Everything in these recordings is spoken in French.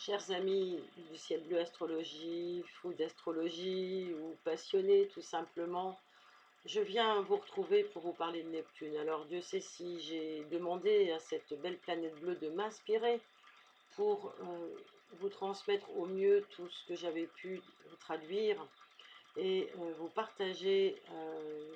Chers amis du ciel bleu astrologie, fous d'astrologie ou passionnés tout simplement, je viens vous retrouver pour vous parler de Neptune. Alors Dieu sait si j'ai demandé à cette belle planète bleue de m'inspirer pour vous transmettre au mieux tout ce que j'avais pu vous traduire et vous partager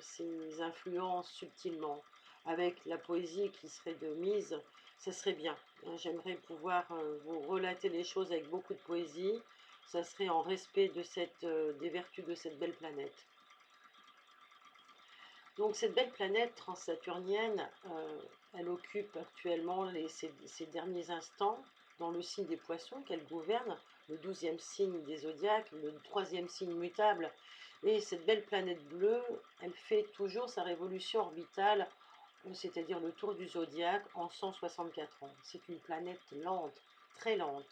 ces influences subtilement avec la poésie qui serait de mise, ça serait bien. J'aimerais pouvoir vous relater les choses avec beaucoup de poésie, ça serait en respect de des vertus de cette belle planète. Donc cette belle planète transsaturnienne, elle occupe actuellement ces derniers instants dans le signe des poissons qu'elle gouverne, le 12e signe des zodiaques, le 3e signe mutable. Et cette belle planète bleue, elle fait toujours sa révolution orbitale, c'est-à-dire le tour du zodiaque en 164 ans. C'est une planète lente, très lente.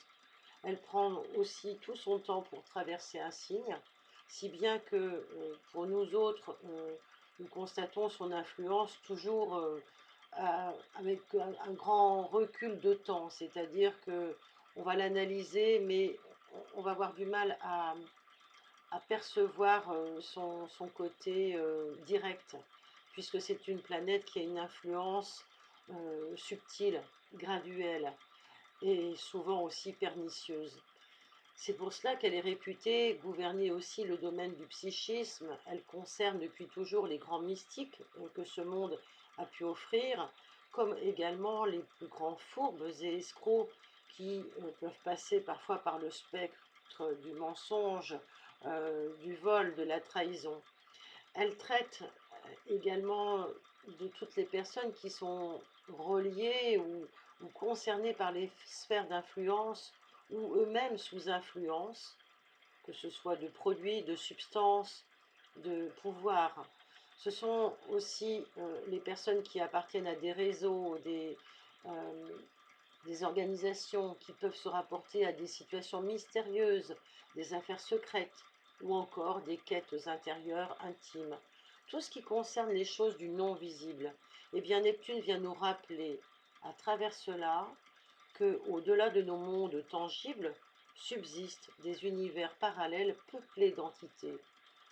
Elle prend aussi tout son temps pour traverser un signe, si bien que pour nous autres, nous constatons son influence toujours avec un grand recul de temps, c'est-à-dire que on va l'analyser, mais on va avoir du mal à percevoir son côté direct, puisque c'est une planète qui a une influence subtile, graduelle et souvent aussi pernicieuse. C'est pour cela qu'elle est réputée gouverner aussi le domaine du psychisme. Elle concerne depuis toujours les grands mystiques que ce monde a pu offrir, comme également les plus grands fourbes et escrocs qui peuvent passer parfois par le spectre du mensonge, du vol, de la trahison. Elle traite également de toutes les personnes qui sont reliées ou concernées par les sphères d'influence ou eux-mêmes sous influence, que ce soit de produits, de substances, de pouvoir. Ce sont aussi les personnes qui appartiennent à des réseaux, des organisations qui peuvent se rapporter à des situations mystérieuses, des affaires secrètes ou encore des quêtes intérieures intimes. Tout ce qui concerne les choses du non visible. Eh bien, Neptune vient nous rappeler à travers cela que, au-delà de nos mondes tangibles, subsistent des univers parallèles peuplés d'entités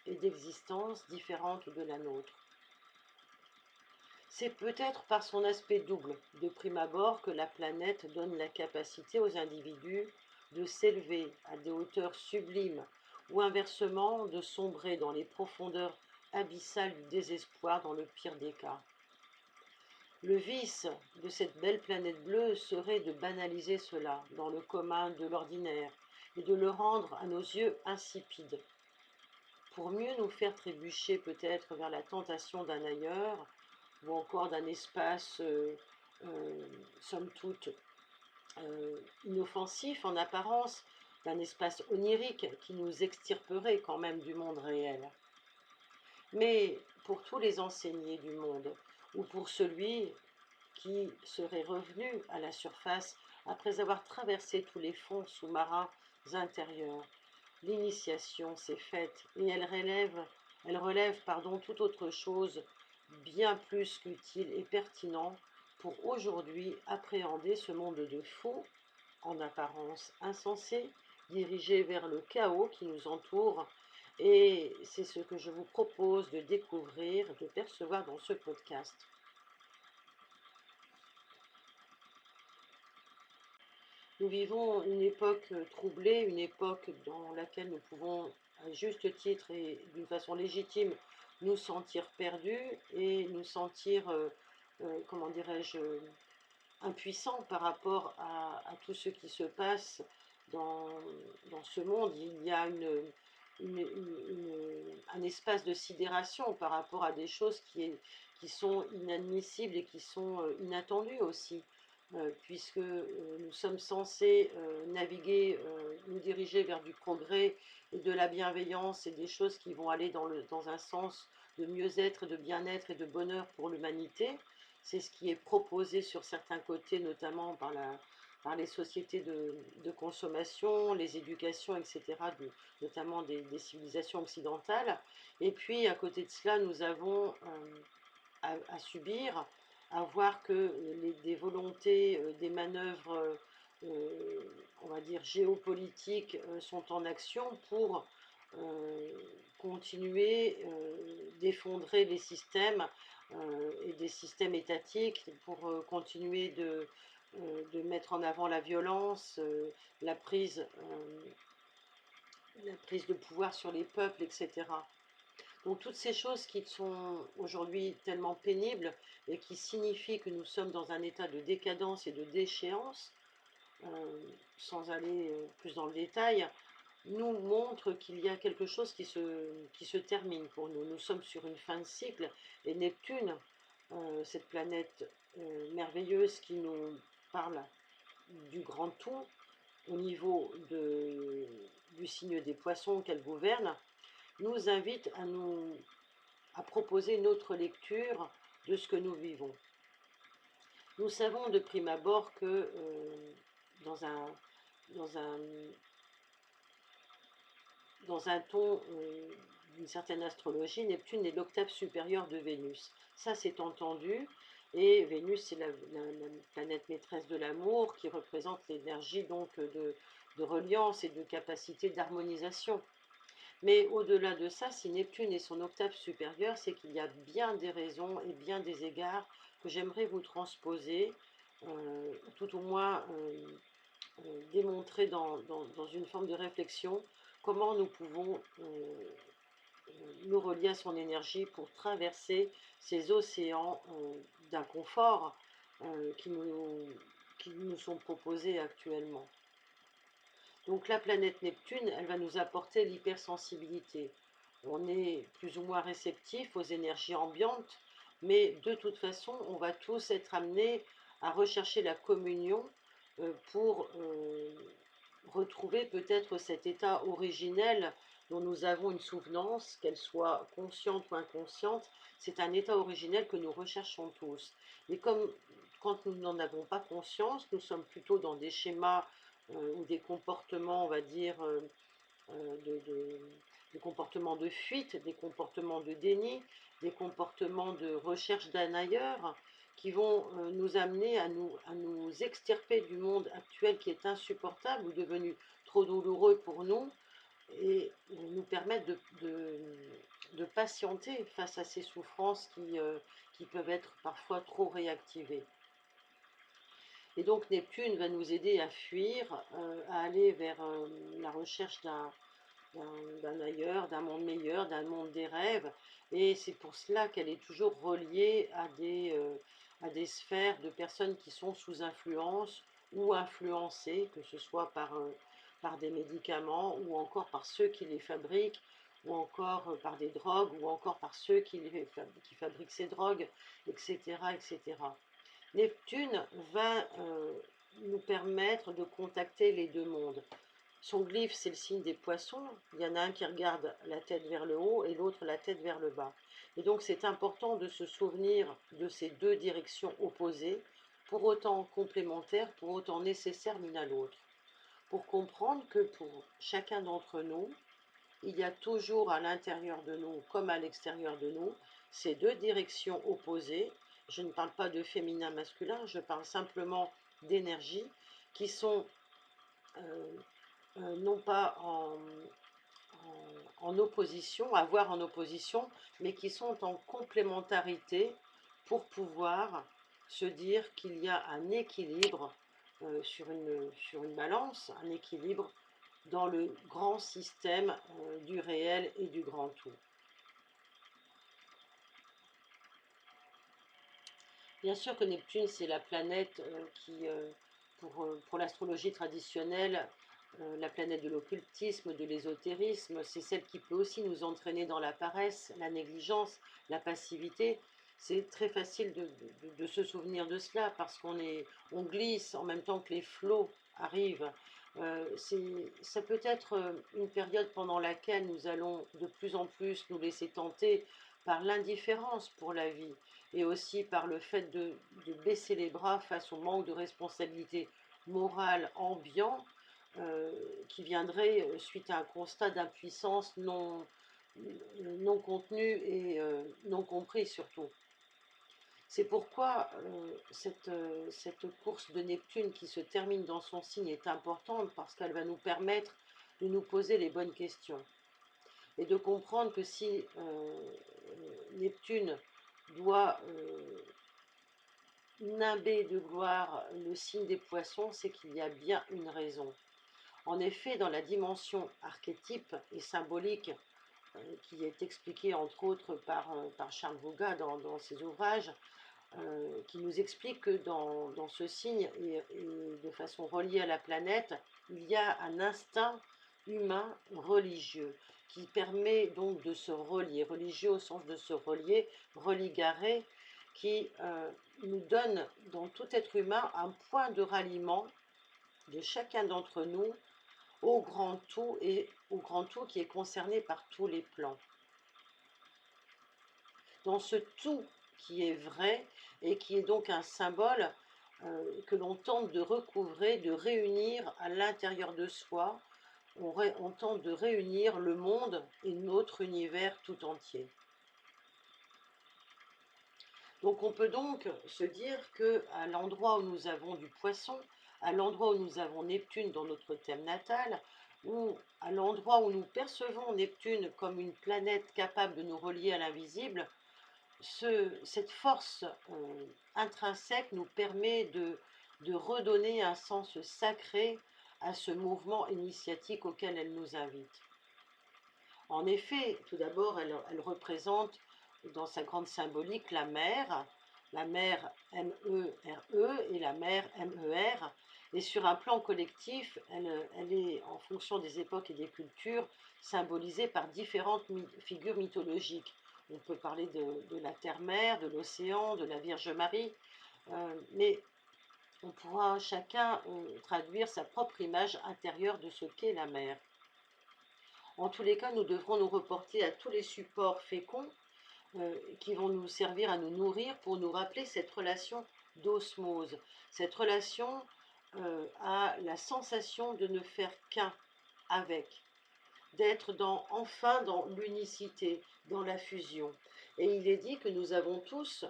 et d'existences différentes de la nôtre. C'est peut-être par son aspect double, de prime abord, que la planète donne la capacité aux individus de s'élever à des hauteurs sublimes, ou inversement de sombrer dans les profondeurs abyssales du désespoir dans le pire des cas. Le vice de cette belle planète bleue serait de banaliser cela dans le commun de l'ordinaire et de le rendre à nos yeux insipide, pour mieux nous faire trébucher peut-être vers la tentation d'un ailleurs ou encore d'un espace, somme toute, inoffensif en apparence, d'un espace onirique qui nous extirperait quand même du monde réel. Mais pour tous les enseignés du monde, ou pour celui qui serait revenu à la surface après avoir traversé tous les fonds sous-marins intérieurs, l'initiation s'est faite et elle relève toute autre chose, bien plus qu'utile et pertinent pour aujourd'hui appréhender ce monde de fous, en apparence insensé, dirigé vers le chaos qui nous entoure. Et c'est ce que je vous propose de découvrir, de percevoir dans ce podcast. Nous vivons une époque troublée, une époque dans laquelle nous pouvons, à juste titre et d'une façon légitime, nous sentir perdus et nous sentir, comment dirais-je, impuissants par rapport à tout ce qui se passe dans, dans ce monde. Il y a un espace de sidération par rapport à des choses qui sont inadmissibles et qui sont inattendues aussi. Puisque nous sommes censés naviguer, nous diriger vers du progrès et de la bienveillance et des choses qui vont aller dans un sens de mieux-être, de bien-être et de bonheur pour l'humanité. C'est ce qui est proposé sur certains côtés, notamment par les sociétés de consommation, les éducations, etc., notamment des civilisations occidentales. Et puis, à côté de cela, nous avons à subir, à voir que des volontés, des manœuvres on va dire, géopolitiques sont en action pour continuer d'effondrer les systèmes et des systèmes étatiques, pour continuer de mettre en avant la violence, la prise, la prise de pouvoir sur les peuples, etc. Donc toutes ces choses qui sont aujourd'hui tellement pénibles et qui signifient que nous sommes dans un état de décadence et de déchéance, sans aller plus dans le détail, nous montrent qu'il y a quelque chose qui se termine pour nous. Nous sommes sur une fin de cycle et Neptune, cette planète merveilleuse qui nous parle du grand tout au niveau du signe des poissons qu'elle gouverne, nous invite à proposer notre lecture de ce que nous vivons. Nous savons de prime abord que dans un, dans un, dans un ton d'une certaine astrologie, Neptune est l'octave supérieure de Vénus. Ça, c'est entendu. Et Vénus, c'est la planète maîtresse de l'amour qui représente l'énergie donc de reliance et de capacité d'harmonisation. Mais au-delà de ça, si Neptune est son octave supérieure, c'est qu'il y a bien des raisons et bien des égards que j'aimerais vous transposer, tout au moins démontrer dans une forme de réflexion comment nous pouvons nous relier à son énergie pour traverser ces océans d'inconfort qui nous sont proposés actuellement. Donc la planète Neptune, elle va nous apporter l'hypersensibilité. On est plus ou moins réceptif aux énergies ambiantes, mais de toute façon, on va tous être amenés à rechercher la communion pour retrouver peut-être cet état originel dont nous avons une souvenance, qu'elle soit consciente ou inconsciente. C'est un état originel que nous recherchons tous. Mais comme quand nous n'en avons pas conscience, nous sommes plutôt dans des schémas ou des comportements, on va dire, des comportements de fuite, des comportements de déni, des comportements de recherche d'un ailleurs, qui vont nous amener à nous extirper du monde actuel qui est insupportable ou devenu trop douloureux pour nous, et nous permettre de patienter face à ces souffrances qui peuvent être parfois trop réactivées. Et donc Neptune va nous aider à fuir, à aller vers la recherche d'un ailleurs, d'un monde meilleur, d'un monde des rêves. Et c'est pour cela qu'elle est toujours reliée à des sphères de personnes qui sont sous influence ou influencées, que ce soit par des médicaments ou encore par ceux qui les fabriquent, ou encore par des drogues, ou encore par ceux qui fabriquent ces drogues, etc., etc. Neptune va nous permettre de contacter les deux mondes. Son glyphe, c'est le signe des poissons. Il y en a un qui regarde la tête vers le haut et l'autre la tête vers le bas. Et donc c'est important de se souvenir de ces deux directions opposées, pour autant complémentaires, pour autant nécessaires l'une à l'autre. Pour comprendre que pour chacun d'entre nous, il y a toujours à l'intérieur de nous comme à l'extérieur de nous ces deux directions opposées. Je ne parle pas de féminin masculin, je parle simplement d'énergie qui sont non pas en opposition, à voir en opposition, mais qui sont en complémentarité pour pouvoir se dire qu'il y a un équilibre sur une balance, un équilibre dans le grand système du réel et du grand tout. Bien sûr que Neptune, c'est la planète qui, pour l'astrologie traditionnelle, la planète de l'occultisme, de l'ésotérisme, c'est celle qui peut aussi nous entraîner dans la paresse, la négligence, la passivité. C'est très facile de se souvenir de cela parce on glisse en même temps que les flots arrivent. Ça peut être une période pendant laquelle nous allons de plus en plus nous laisser tenter par l'indifférence pour la vie et aussi par le fait de baisser les bras face au manque de responsabilité morale ambiant qui viendrait suite à un constat d'impuissance non contenu et non compris surtout. C'est pourquoi cette course de Neptune qui se termine dans son signe est importante, parce qu'elle va nous permettre de nous poser les bonnes questions et de comprendre que si Neptune doit nimber de gloire le signe des poissons, c'est qu'il y a bien une raison. En effet, dans la dimension archétype et symbolique, qui est expliquée entre autres par Charles Vouga dans ses ouvrages, qui nous explique que dans ce signe, et de façon reliée à la planète, il y a un instinct humain religieux qui permet donc de se relier, religieux au sens de se relier, religarer, qui nous donne dans tout être humain un point de ralliement de chacun d'entre nous au grand tout, et au grand tout qui est concerné par tous les plans. Dans ce tout qui est vrai et qui est donc un symbole que l'on tente de recouvrer, de réunir à l'intérieur de soi, on tente de réunir le monde et notre univers tout entier. Donc on peut donc se dire qu'à l'endroit où nous avons du poisson, à l'endroit où nous avons Neptune dans notre thème natal, ou à l'endroit où nous percevons Neptune comme une planète capable de nous relier à l'invisible, cette force intrinsèque nous permet de redonner un sens sacré à ce mouvement initiatique auquel elle nous invite. En effet, tout d'abord, elle représente dans sa grande symbolique la mer M-E-R-E et la mer M-E-R. Et sur un plan collectif, elle est, en fonction des époques et des cultures, symbolisée par différentes figures mythologiques. On peut parler de la terre-mère, de l'océan, de la Vierge Marie, mais on pourra chacun traduire sa propre image intérieure de ce qu'est la mer. En tous les cas, nous devrons nous reporter à tous les supports féconds qui vont nous servir à nous nourrir pour nous rappeler cette relation d'osmose, cette relation à la sensation de ne faire qu'un avec, d'être enfin dans l'unicité, dans la fusion. Et il est dit que nous avons tous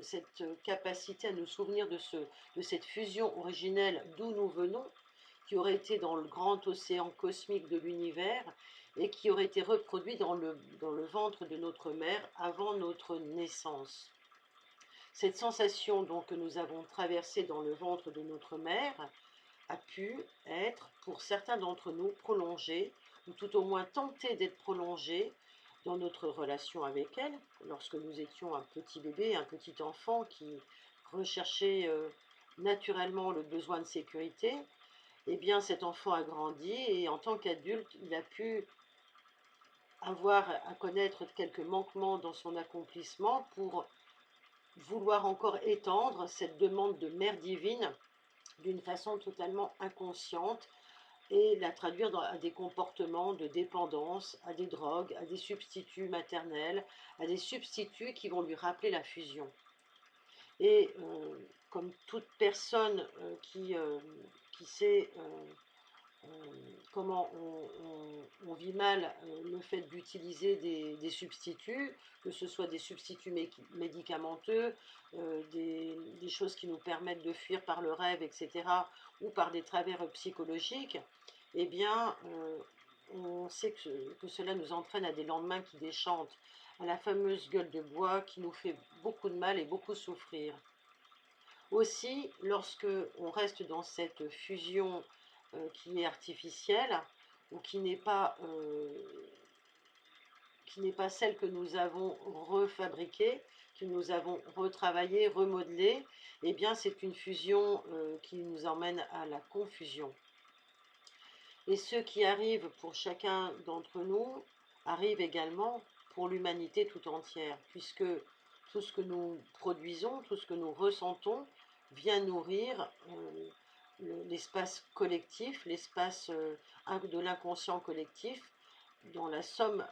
cette capacité à nous souvenir de cette fusion originelle d'où nous venons, qui aurait été dans le grand océan cosmique de l'univers et qui aurait été reproduit dans le ventre de notre mère avant notre naissance. Cette sensation donc que nous avons traversée dans le ventre de notre mère a pu être, pour certains d'entre nous, prolongée, ou tout au moins tentée d'être prolongée dans notre relation avec elle, lorsque nous étions un petit bébé, un petit enfant qui recherchait naturellement le besoin de sécurité. Eh bien, cet enfant a grandi et en tant qu'adulte, il a pu avoir à connaître quelques manquements dans son accomplissement pour vouloir encore étendre cette demande de mère divine d'une façon totalement inconsciente et la traduire à des comportements de dépendance, à des drogues, à des substituts maternels, à des substituts qui vont lui rappeler la fusion. Et comme toute personne qui sait comment on vit mal le fait d'utiliser des substituts, que ce soit des substituts médicamenteux, des choses qui nous permettent de fuir par le rêve, etc., ou par des travers psychologiques, eh bien, on sait que cela nous entraîne à des lendemains qui déchantent, à la fameuse gueule de bois qui nous fait beaucoup de mal et beaucoup souffrir. Aussi, lorsque on reste dans cette fusion qui est artificielle ou qui n'est pas celle que nous avons refabriquée, que nous avons retravaillée, remodelée, eh bien c'est une fusion qui nous emmène à la confusion. Et ce qui arrive pour chacun d'entre nous arrive également pour l'humanité tout entière, puisque tout ce que nous produisons, tout ce que nous ressentons, vient nourrir l'espace collectif, l'espace de l'inconscient collectif, dans la somme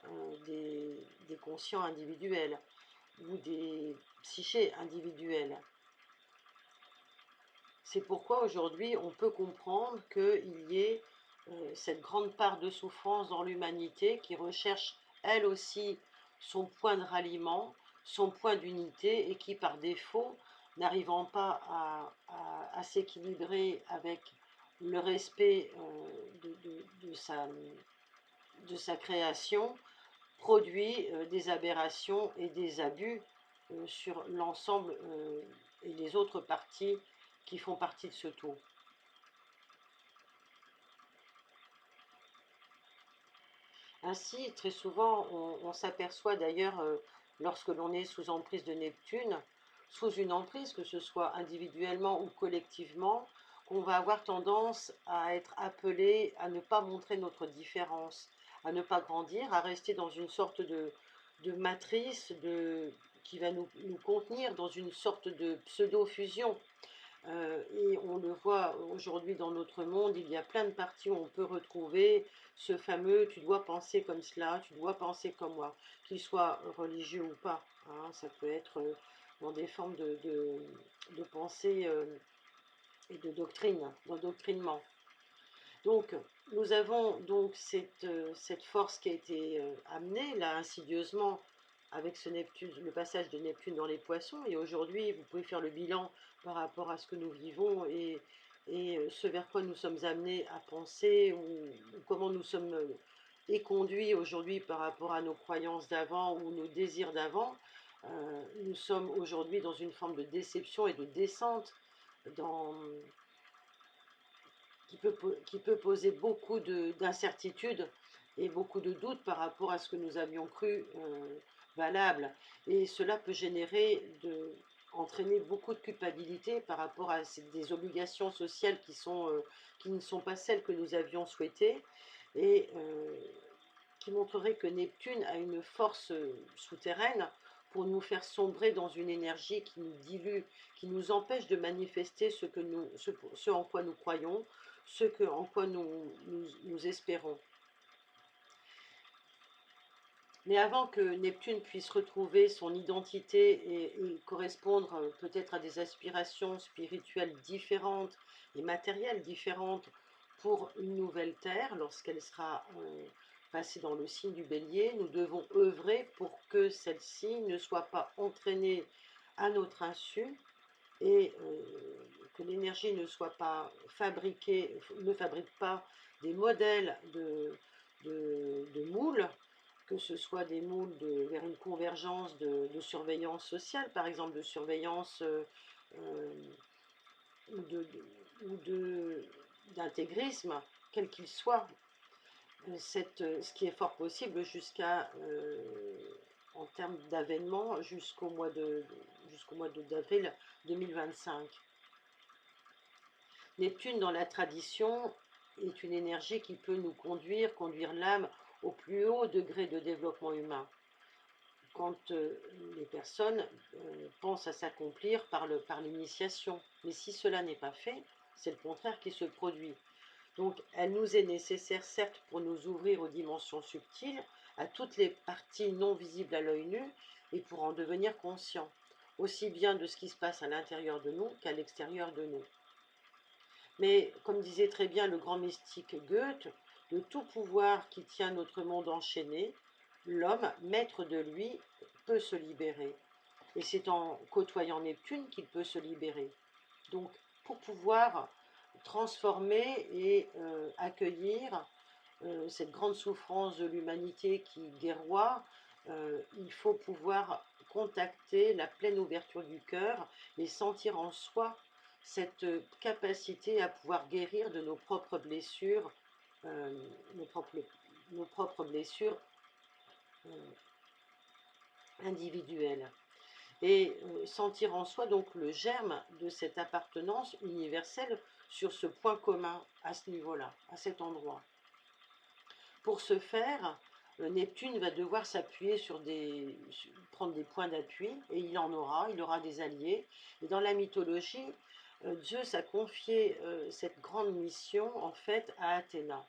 des conscients individuels ou des psychés individuelles. C'est pourquoi aujourd'hui on peut comprendre qu'il y ait cette grande part de souffrance dans l'humanité qui recherche elle aussi son point de ralliement, son point d'unité et qui, par défaut, n'arrivant pas à s'équilibrer avec le respect de sa création, produit des aberrations et des abus sur l'ensemble et les autres parties qui font partie de ce tout. Ainsi, très souvent, on s'aperçoit d'ailleurs, lorsque l'on est sous emprise de Neptune, sous une emprise, que ce soit individuellement ou collectivement, qu'on va avoir tendance à être appelé à ne pas montrer notre différence, à ne pas grandir, à rester dans une sorte de matrice qui va nous contenir dans une sorte de pseudo-fusion. Et on le voit aujourd'hui dans notre monde, il y a plein de parties où on peut retrouver ce fameux tu dois penser comme cela, tu dois penser comme moi, qu'il soit religieux ou pas, hein, ça peut être dans des formes de pensée et de doctrine, d'endoctrinement. Donc, nous avons donc cette force qui a été amenée là insidieusement avec ce Neptune, le passage de Neptune dans les poissons. Et aujourd'hui, vous pouvez faire le bilan par rapport à ce que nous vivons et ce vers quoi nous sommes amenés à penser ou comment nous sommes éconduits aujourd'hui par rapport à nos croyances d'avant ou nos désirs d'avant. Nous sommes aujourd'hui dans une forme de déception et de descente dans, qui peut poser beaucoup d'incertitudes et beaucoup de doutes par rapport à ce que nous avions cru valable. Et cela peut entraîner beaucoup de culpabilité par rapport à des obligations sociales qui ne sont pas celles que nous avions souhaitées et qui montreraient que Neptune a une force souterraine pour nous faire sombrer dans une énergie qui nous dilue, qui nous empêche de manifester ce en quoi nous croyons, en quoi nous espérons. Mais avant que Neptune puisse retrouver son identité et correspondre peut-être à des aspirations spirituelles différentes et matérielles différentes pour une nouvelle Terre, lorsqu'elle sera passée dans le signe du Bélier, nous devons œuvrer pour que celle-ci ne soit pas entraînée à notre insu et que l'énergie ne soit pas fabriquée, ne fabrique pas des modèles de moules, que ce soit des moules vers une convergence de surveillance sociale, par exemple de surveillance ou d'intégrisme, quel qu'il soit, ce qui est fort possible jusqu'à, en termes d'avènement, jusqu'au mois d'avril 2025. Neptune, dans la tradition, est une énergie qui peut nous conduire l'âme au plus haut degré de développement humain. Quand les personnes pensent à s'accomplir par l'initiation. Mais si cela n'est pas fait, c'est le contraire qui se produit. Donc elle nous est nécessaire, certes, pour nous ouvrir aux dimensions subtiles, à toutes les parties non visibles à l'œil nu, et pour en devenir conscients, aussi bien de ce qui se passe à l'intérieur de nous qu'à l'extérieur de nous. Mais, comme disait très bien le grand mystique Goethe, de tout pouvoir qui tient notre monde enchaîné, l'homme, maître de lui, peut se libérer. Et c'est en côtoyant Neptune qu'il peut se libérer. Donc, pour pouvoir transformer et accueillir cette grande souffrance de l'humanité qui guerroie, il faut pouvoir contacter la pleine ouverture du cœur et sentir en soi cette capacité à pouvoir guérir de nos propres blessures, nos propres blessures individuelles. Et sentir en soi donc le germe de cette appartenance universelle sur ce point commun, à ce niveau-là, à cet endroit. Pour ce faire, Neptune va devoir s'appuyer prendre des points d'appui, et il aura des alliés. Et dans la mythologie, Zeus a confié cette grande mission en fait à Athéna.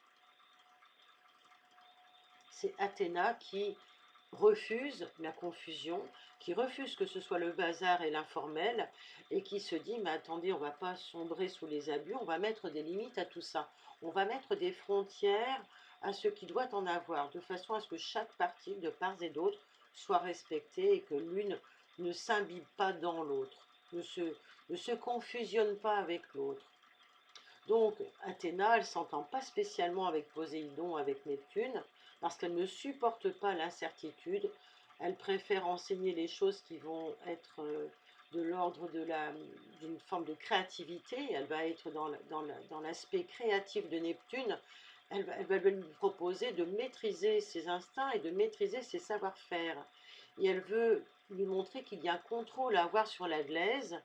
C'est Athéna qui refuse la confusion, qui refuse que ce soit le bazar et l'informel, et qui se dit, mais attendez, on ne va pas sombrer sous les abus, on va mettre des limites à tout ça. On va mettre des frontières à ce qui doit en avoir, de façon à ce que chaque partie, de part et d'autre, soit respectée et que l'une ne s'imbibe pas dans l'autre, ne se confusionne pas avec l'autre. Donc Athéna, elle ne s'entend pas spécialement avec Poséidon, avec Neptune, parce qu'elle ne supporte pas l'incertitude. Elle préfère enseigner les choses qui vont être de l'ordre d'une forme de créativité. Elle va être dans l'aspect créatif de Neptune. Elle va lui proposer de maîtriser ses instincts et de maîtriser ses savoir-faire. Et elle veut lui montrer qu'il y a un contrôle à avoir sur la glaise,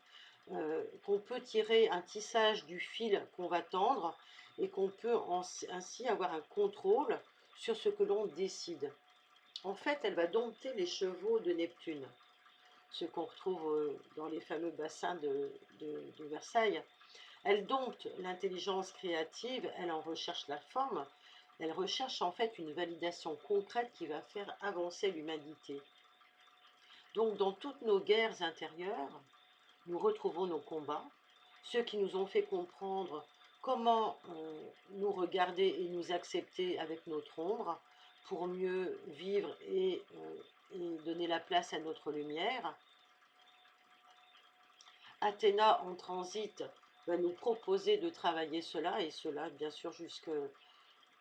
qu'on peut tirer un tissage du fil qu'on va tendre et qu'on peut ainsi avoir un contrôle sur ce que l'on décide. En fait, elle va dompter les chevaux de Neptune, ce qu'on retrouve dans les fameux bassins de Versailles. Elle dompte l'intelligence créative, elle en recherche la forme, elle recherche en fait une validation concrète qui va faire avancer l'humanité. Donc dans toutes nos guerres intérieures, nous retrouvons nos combats, ceux qui nous ont fait comprendre comment nous regarder et nous accepter avec notre ombre pour mieux vivre et donner la place à notre lumière. Athéna en transit va nous proposer de travailler cela, et cela bien sûr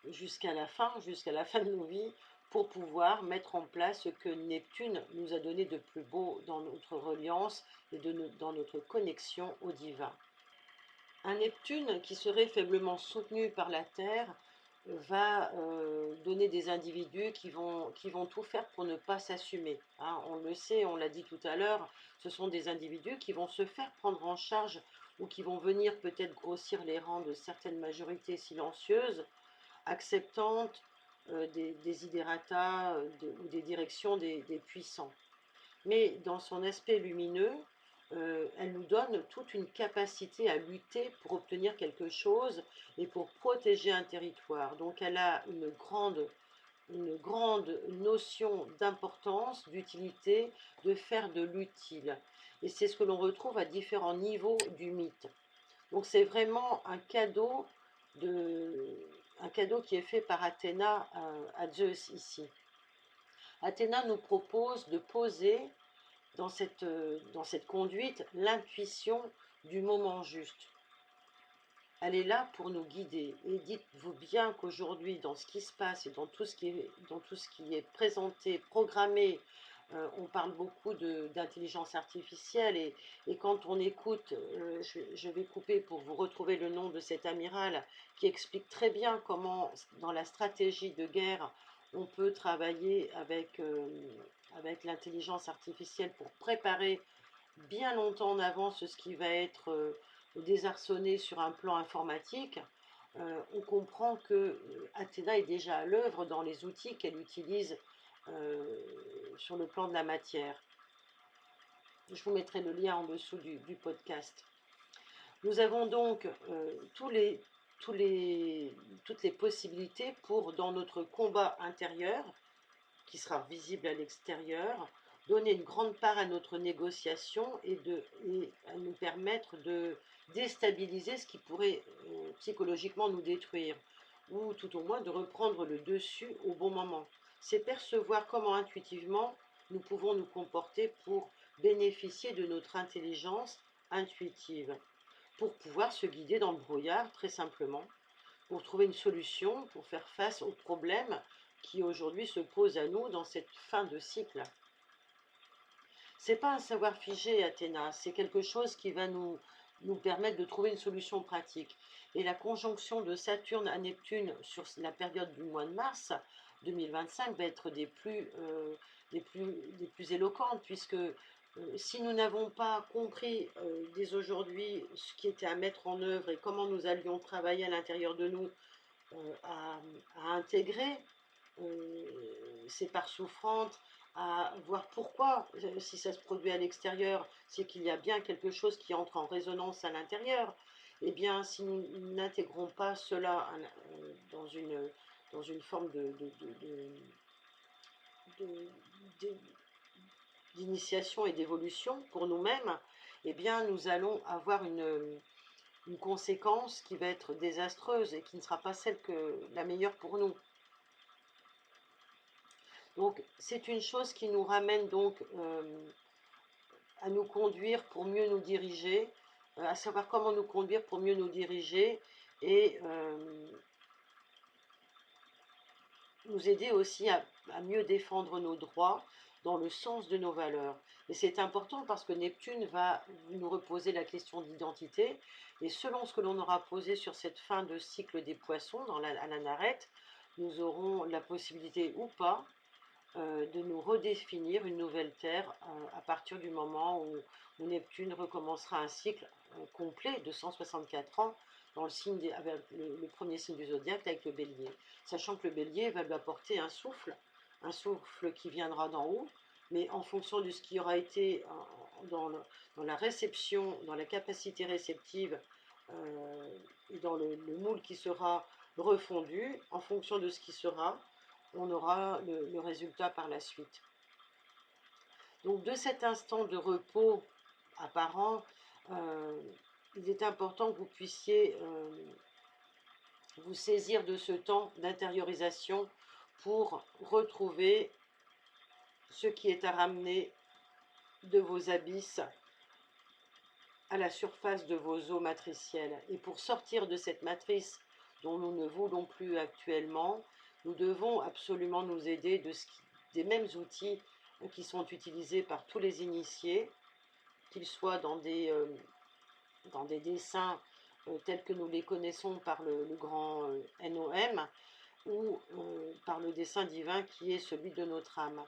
jusqu'à la fin de nos vies, pour pouvoir mettre en place ce que Neptune nous a donné de plus beau dans notre reliance et dans notre connexion au divin. Un Neptune qui serait faiblement soutenu par la Terre va donner des individus qui vont tout faire pour ne pas s'assumer. Hein, on le sait, on l'a dit tout à l'heure, ce sont des individus qui vont se faire prendre en charge ou qui vont venir peut-être grossir les rangs de certaines majorités silencieuses, acceptantes des desiderata ou des directions des puissants. Mais dans son aspect lumineux, elle nous donne toute une capacité à lutter pour obtenir quelque chose et pour protéger un territoire. Donc elle a une grande notion d'importance, d'utilité, de faire de l'utile. Et c'est ce que l'on retrouve à différents niveaux du mythe. Donc c'est vraiment un cadeau qui est fait par Athéna à Zeus ici. Athéna nous propose de poser dans cette conduite l'intuition du moment juste. Elle est là pour nous guider. Et dites-vous bien qu'aujourd'hui, dans ce qui se passe et dans tout ce qui est présenté, programmé, on parle beaucoup d'intelligence artificielle et quand on écoute, je vais couper pour vous retrouver le nom de cet amiral qui explique très bien comment, dans la stratégie de guerre, on peut travailler avec l'intelligence artificielle pour préparer bien longtemps en avance ce qui va être désarçonné sur un plan informatique. On comprend que Athéna est déjà à l'œuvre dans les outils qu'elle utilise sur le plan de la matière. Je vous mettrai le lien en dessous du podcast. Nous avons donc toutes les possibilités pour, dans notre combat intérieur, qui sera visible à l'extérieur, donner une grande part à notre négociation et à nous permettre de déstabiliser ce qui pourrait psychologiquement nous détruire, ou tout au moins de reprendre le dessus au bon moment. C'est percevoir comment intuitivement nous pouvons nous comporter pour bénéficier de notre intelligence intuitive, pour pouvoir se guider dans le brouillard très simplement, pour trouver une solution, pour faire face aux problèmes qui aujourd'hui se posent à nous dans cette fin de cycle. C'est pas un savoir figé, Athéna, c'est quelque chose qui va nous permettre de trouver une solution pratique. Et la conjonction de Saturne à Neptune sur la période du mois de mars 2025 va être des plus éloquentes, puisque si nous n'avons pas compris dès aujourd'hui ce qui était à mettre en œuvre et comment nous allions travailler à l'intérieur de nous à intégrer ces parts souffrantes, à voir pourquoi, si ça se produit à l'extérieur, c'est qu'il y a bien quelque chose qui entre en résonance à l'intérieur. Eh bien, si nous n'intégrons pas cela dans une forme d'initiation et d'évolution pour nous-mêmes, eh bien, nous allons avoir une conséquence qui va être désastreuse et qui ne sera pas la meilleure pour nous. Donc c'est une chose qui nous ramène donc à nous conduire pour mieux nous diriger, à savoir comment nous conduire pour mieux nous diriger et nous aider aussi à mieux défendre nos droits dans le sens de nos valeurs. Et c'est important parce que Neptune va nous reposer la question d'identité, et selon ce que l'on aura posé sur cette fin de cycle des poissons à la Narette, nous aurons la possibilité ou pas de nous redéfinir une nouvelle Terre à partir du moment où Neptune recommencera un cycle complet de 164 ans dans le signe avec le premier signe du zodiaque avec le bélier. Sachant que le bélier va lui apporter un souffle qui viendra d'en haut, mais en fonction de ce qui aura été dans la réception, dans la capacité réceptive et dans le moule qui sera refondu, en fonction de ce qui sera, on aura le résultat par la suite. Donc de cet instant de repos apparent, il est important que vous puissiez vous saisir de ce temps d'intériorisation pour retrouver ce qui est à ramener de vos abysses à la surface de vos eaux matricielles. Et pour sortir de cette matrice dont nous ne voulons plus actuellement, nous devons absolument nous aider des mêmes outils qui sont utilisés par tous les initiés, qu'ils soient dans des dessins tels que nous les connaissons par le grand NOM, ou par le dessin divin qui est celui de notre âme.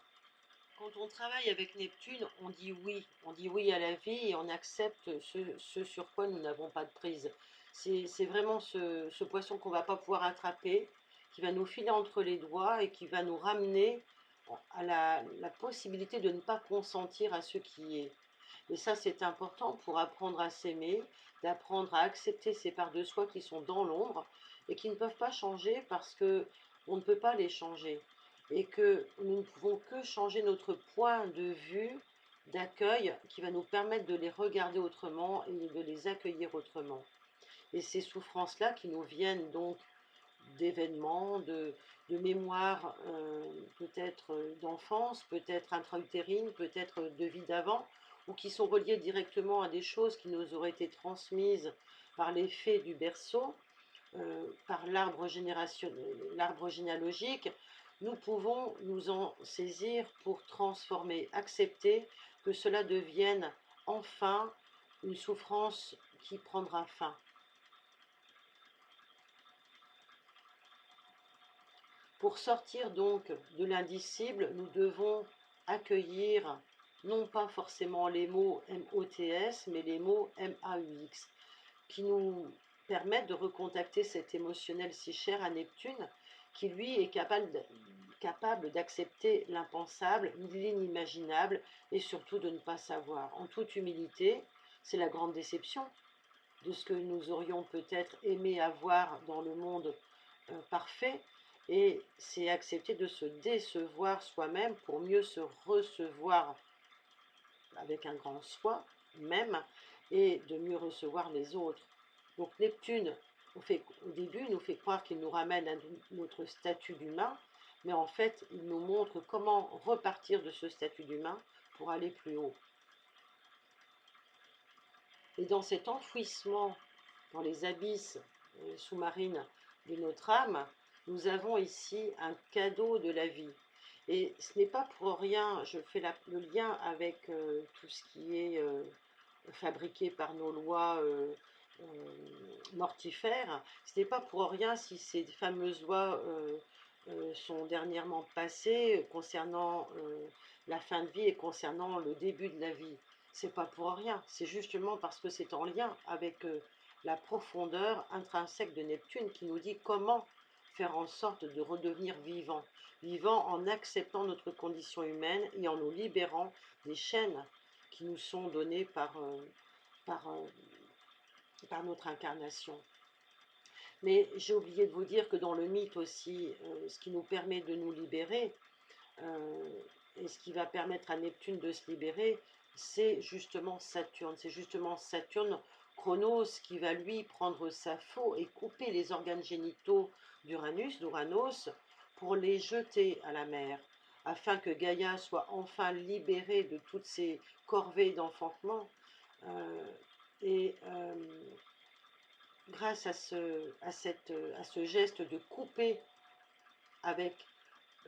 Quand on travaille avec Neptune, on dit oui à la vie et on accepte ce sur quoi nous n'avons pas de prise. C'est vraiment ce poisson qu'on ne va pas pouvoir attraper, qui va nous filer entre les doigts et qui va nous ramener à la possibilité de ne pas consentir à ce qui est. Et ça, c'est important pour apprendre à s'aimer, d'apprendre à accepter ces parts de soi qui sont dans l'ombre et qui ne peuvent pas changer parce que on ne peut pas les changer. Et que nous ne pouvons que changer notre point de vue d'accueil qui va nous permettre de les regarder autrement et de les accueillir autrement. Et ces souffrances-là qui nous viennent donc d'événements, de mémoires peut-être d'enfance, peut-être intra-utérine, peut-être de vie d'avant, ou qui sont reliées directement à des choses qui nous auraient été transmises par les fées du berceau, par l'arbre généalogique, nous pouvons nous en saisir pour transformer, accepter que cela devienne enfin une souffrance qui prendra fin. Pour sortir donc de l'indicible, nous devons accueillir non pas forcément les mots MOTS, mais les mots MAUX, qui nous permettent de recontacter cet émotionnel si cher à Neptune, qui lui est capable d'accepter l'impensable, l'inimaginable, et surtout de ne pas savoir. En toute humilité, c'est la grande déception de ce que nous aurions peut-être aimé avoir dans le monde parfait, et c'est accepter de se décevoir soi-même pour mieux se recevoir avec un grand soi même, et de mieux recevoir les autres. Donc Neptune, au début, nous fait croire qu'il nous ramène à notre statut d'humain, mais en fait, il nous montre comment repartir de ce statut d'humain pour aller plus haut. Et dans cet enfouissement, dans les abysses sous-marines de notre âme, nous avons ici un cadeau de la vie. Et ce n'est pas pour rien, je fais le lien avec tout ce qui est fabriqué par nos lois mortifères. Ce n'est pas pour rien si ces fameuses lois sont dernièrement passées concernant la fin de vie et concernant le début de la vie. C'est pas pour rien, c'est justement parce que c'est en lien avec la profondeur intrinsèque de Neptune qui nous dit comment faire en sorte de redevenir vivant, vivant en acceptant notre condition humaine et en nous libérant des chaînes qui nous sont données par notre incarnation. Mais j'ai oublié de vous dire que dans le mythe aussi, ce qui nous permet de nous libérer, et ce qui va permettre à Neptune de se libérer, c'est justement Saturne. C'est justement Saturne, Chronos, qui va lui prendre sa faux et couper les organes génitaux d'Uranos, pour les jeter à la mer. afin que Gaïa soit enfin libérée de toutes ces corvées d'enfantement. Et grâce à ce geste de couper avec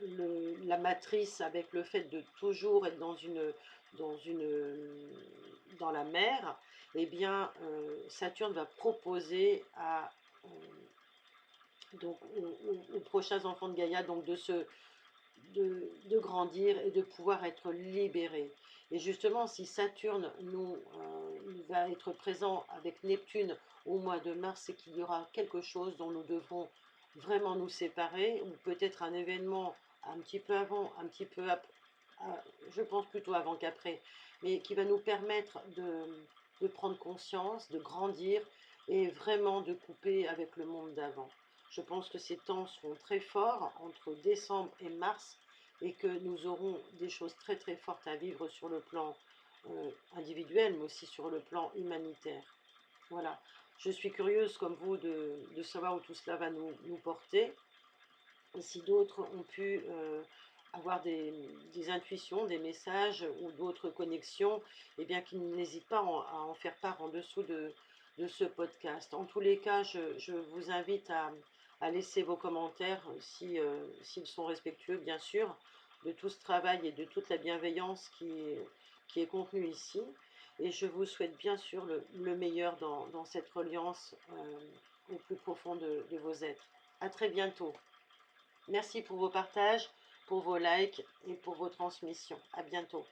la matrice, avec le fait de toujours être dans, dans la mer, eh bien, Saturne va proposer donc, aux prochains enfants de Gaïa donc de grandir et de pouvoir être libérés. Et justement, si Saturne va être présent avec Neptune au mois de mars, c'est qu'il y aura quelque chose dont nous devrons vraiment nous séparer, ou peut-être un événement un petit peu avant, un petit peu après, je pense plutôt avant qu'après, mais qui va nous permettre de prendre conscience, de grandir et vraiment de couper avec le monde d'avant. Je pense que ces temps seront très forts entre décembre et mars et que nous aurons des choses très très fortes à vivre sur le plan individuel, mais aussi sur le plan humanitaire. Voilà. Je suis curieuse, comme vous, de savoir où tout cela va nous porter. Et si d'autres ont pu avoir des intuitions, des messages ou d'autres connexions, eh bien qu'ils n'hésitent pas à en faire part en dessous de ce podcast. En tous les cas, je vous invite à laisser vos commentaires, s'ils sont respectueux, bien sûr, de tout ce travail et de toute la bienveillance qui est contenue ici. Et je vous souhaite bien sûr le meilleur dans cette reliance au plus profond de vos êtres. À très bientôt. Merci pour vos partages, pour vos likes et pour vos transmissions. À bientôt.